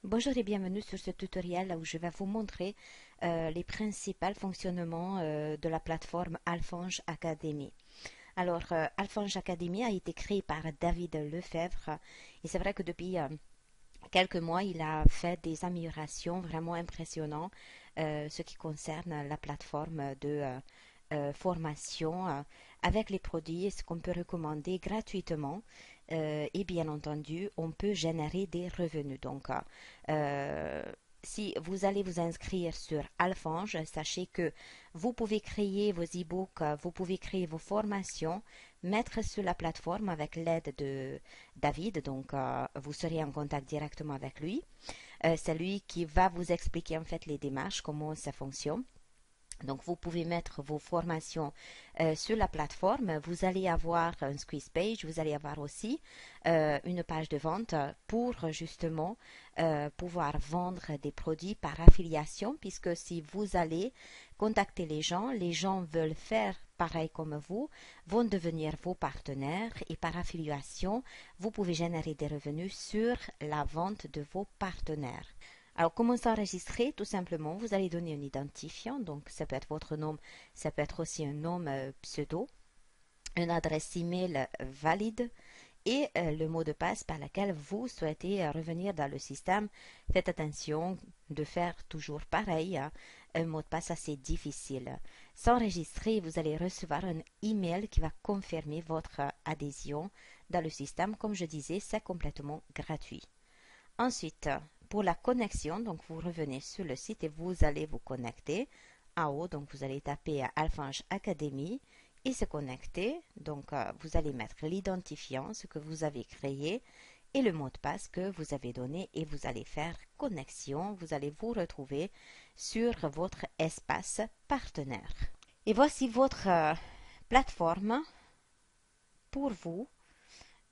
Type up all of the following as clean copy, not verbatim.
Bonjour et bienvenue sur ce tutoriel où je vais vous montrer les principaux fonctionnements de la plateforme Alphonse Academy. Alors, Alphonse Academy a été créé par David Lefebvre et c'est vrai que depuis quelques mois, il a fait des améliorations vraiment impressionnantes ce qui concerne la plateforme de formation avec les produits, ce qu'on peut recommander gratuitement et bien entendu, on peut générer des revenus. Donc, euh, si vous allez vous inscrire sur Alphonse, sachez que vous pouvez créer vos e-books, vous pouvez créer vos formations, mettre sur la plateforme avec l'aide de David. Donc, vous serez en contact directement avec lui. C'est lui qui va vous expliquer en fait les démarches, comment ça fonctionne. Donc, vous pouvez mettre vos formations sur la plateforme. Vous allez avoir un squeeze page. Vous allez avoir aussi une page de vente pour justement pouvoir vendre des produits par affiliation, puisque si vous allez contacter les gens veulent faire pareil comme vous, vont devenir vos partenaires et par affiliation, vous pouvez générer des revenus sur la vente de vos partenaires. Alors, comment s'enregistrer? Tout simplement, vous allez donner un identifiant, donc ça peut être votre nom, ça peut être aussi un nom pseudo, une adresse email valide et le mot de passe par lequel vous souhaitez revenir dans le système. Faites attention de faire toujours pareil, hein, un mot de passe assez difficile. S'enregistrer, vous allez recevoir un email qui va confirmer votre adhésion dans le système. Comme je disais, c'est complètement gratuit. Ensuite, pour la connexion, donc vous revenez sur le site et vous allez vous connecter. En haut, donc vous allez taper Alphonse Academy et se connecter. Donc vous allez mettre l'identifiant, ce que vous avez créé et le mot de passe que vous avez donné et vous allez faire connexion. Vous allez vous retrouver sur votre espace partenaire. Et voici votre plateforme pour vous.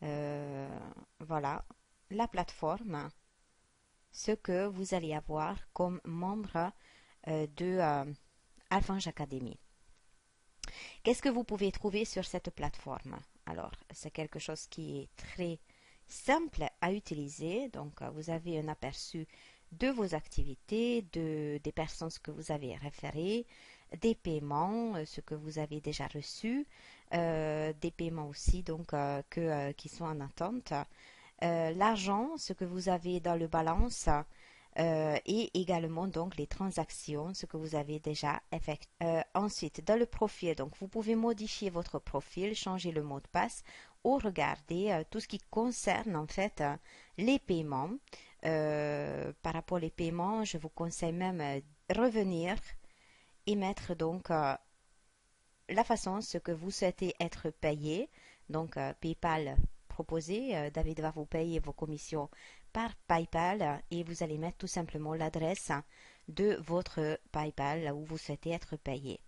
Voilà la plateforme, ce que vous allez avoir comme membre de Alphonse Academy. Qu'est-ce que vous pouvez trouver sur cette plateforme? Alors, c'est quelque chose qui est très simple à utiliser. Donc, vous avez un aperçu de vos activités, des personnes que vous avez référées, des paiements, ce que vous avez déjà reçu, des paiements aussi donc qui sont en attente, l'argent, ce que vous avez dans le balance et également donc les transactions, ce que vous avez déjà effectué. Ensuite, dans le profil, donc vous pouvez modifier votre profil, changer le mot de passe ou regarder tout ce qui concerne en fait les paiements. Par rapport aux paiements, je vous conseille même revenir et mettre donc la façon ce que vous souhaitez être payé. Donc PayPal proposé, David va vous payer vos commissions par PayPal et vous allez mettre tout simplement l'adresse de votre PayPal là où vous souhaitez être payé.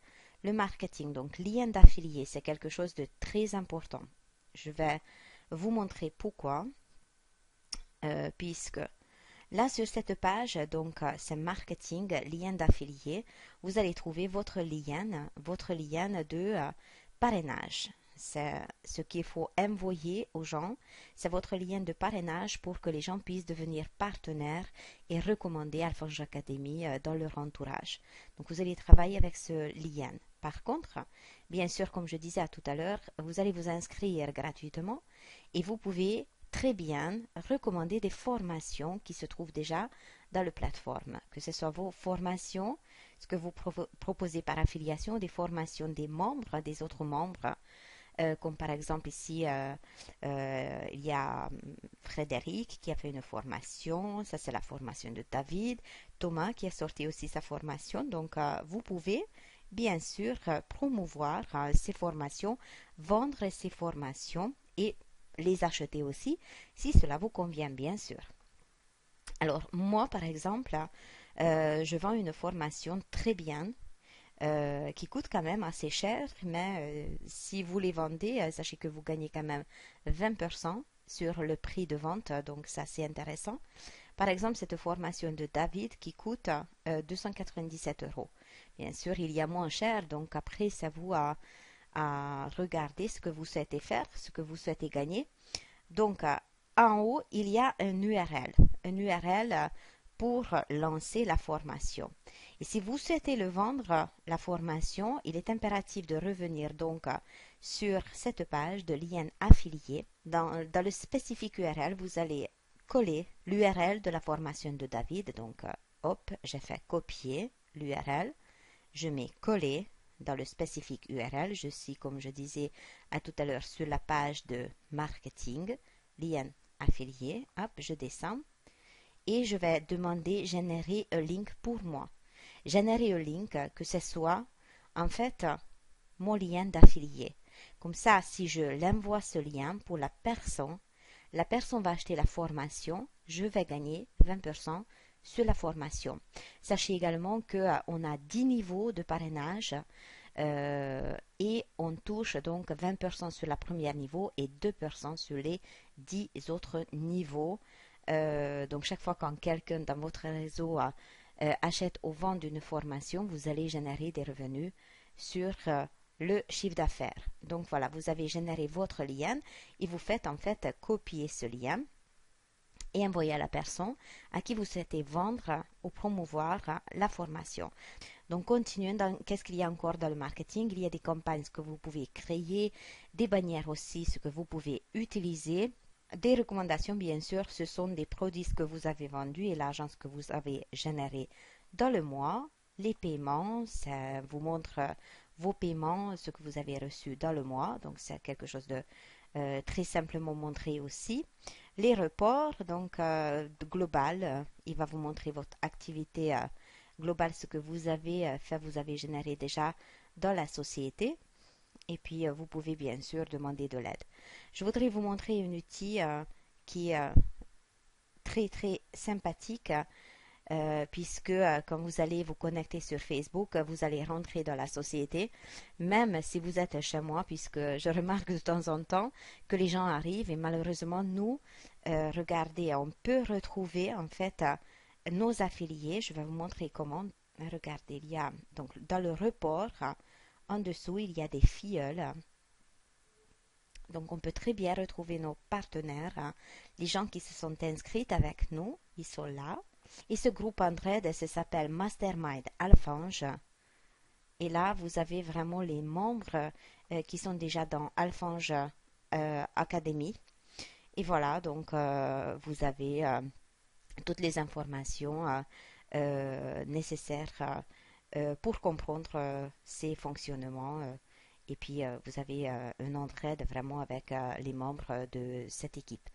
Le marketing, donc lien d'affilié, c'est quelque chose de très important. Je vais vous montrer pourquoi, puisque là, sur cette page, donc c'est marketing, lien d'affilié, vous allez trouver votre lien de parrainage. C'est ce qu'il faut envoyer aux gens. C'est votre lien de parrainage pour que les gens puissent devenir partenaires et recommander Alphonse Academy dans leur entourage. Donc, vous allez travailler avec ce lien. Par contre, bien sûr, comme je disais tout à l'heure, vous allez vous inscrire gratuitement et vous pouvez très bien recommander des formations qui se trouvent déjà dans la plateforme, que ce soit vos formations, ce que vous proposez par affiliation, des formations des membres, des autres membres, comme par exemple ici, il y a Frédéric qui a fait une formation, ça c'est la formation de David, Thomas qui a sorti aussi sa formation, donc vous pouvez bien sûr promouvoir ces formations, vendre ces formations et les acheter aussi si cela vous convient bien sûr. Alors moi par exemple, je vends une formation très bien qui coûte quand même assez cher, mais si vous les vendez, sachez que vous gagnez quand même 20% sur le prix de vente, donc ça c'est intéressant. Par exemple, cette formation de David qui coûte 297 euros. Bien sûr, il y a moins cher, donc après, c'est à vous à regarder ce que vous souhaitez faire, ce que vous souhaitez gagner. Donc, en haut, il y a un URL. une URL pour lancer la formation. Et si vous souhaitez le vendre, la formation, il est impératif de revenir donc sur cette page de lien affilié. Dans le spécifique URL, vous allez coller l'URL de la formation de David. Donc, hop, j'ai fait copier l'URL. Je mets coller dans le spécifique URL. Je suis, comme je disais à tout à l'heure, sur la page de marketing, lien affilié. Hop, je descends et je vais demander générer un link pour moi. Générer un link, que ce soit en fait mon lien d'affilié. Comme ça, si je l'envoie ce lien pour la personne va acheter la formation, je vais gagner 20% sur la formation. Sachez également qu'on a 10 niveaux de parrainage et on touche donc 20% sur le premier niveau et 2% sur les 10 autres niveaux. Donc chaque fois quand quelqu'un dans votre réseau achète ou vend une formation, vous allez générer des revenus sur le chiffre d'affaires. Donc voilà, vous avez généré votre lien et vous faites en fait copier ce lien et envoyer à la personne à qui vous souhaitez vendre ou promouvoir la formation. Donc continuons dans qu'est-ce qu'il y a encore dans le marketing. Il y a des campagnes que vous pouvez créer, des bannières aussi, ce que vous pouvez utiliser. Des recommandations, bien sûr, ce sont des produits que vous avez vendus et l'agence que vous avez généré dans le mois. Les paiements, ça vous montre vos paiements, ce que vous avez reçu dans le mois. Donc, c'est quelque chose de très simplement montré aussi. Les reports, donc global, il va vous montrer votre activité globale, ce que vous avez fait, vous avez généré déjà dans la société. Et puis, vous pouvez bien sûr demander de l'aide. Je voudrais vous montrer un outil qui est très très sympathique puisque quand vous allez vous connecter sur Facebook, vous allez rentrer dans la société, même si vous êtes chez moi, puisque je remarque de temps en temps que les gens arrivent et malheureusement nous, regardez, on peut retrouver en fait nos affiliés. Je vais vous montrer comment. Regardez, il y a donc dans le report, en dessous, il y a des filleuls. Donc, on peut très bien retrouver nos partenaires, les gens qui se sont inscrits avec nous, ils sont là. Et ce groupe Android, ça s'appelle Mastermind Alphonse. Et là, vous avez vraiment les membres qui sont déjà dans Alphonse Academy. Et voilà, donc vous avez toutes les informations nécessaires pour comprendre ces fonctionnements. Et puis, vous avez un entraide vraiment avec les membres de cette équipe.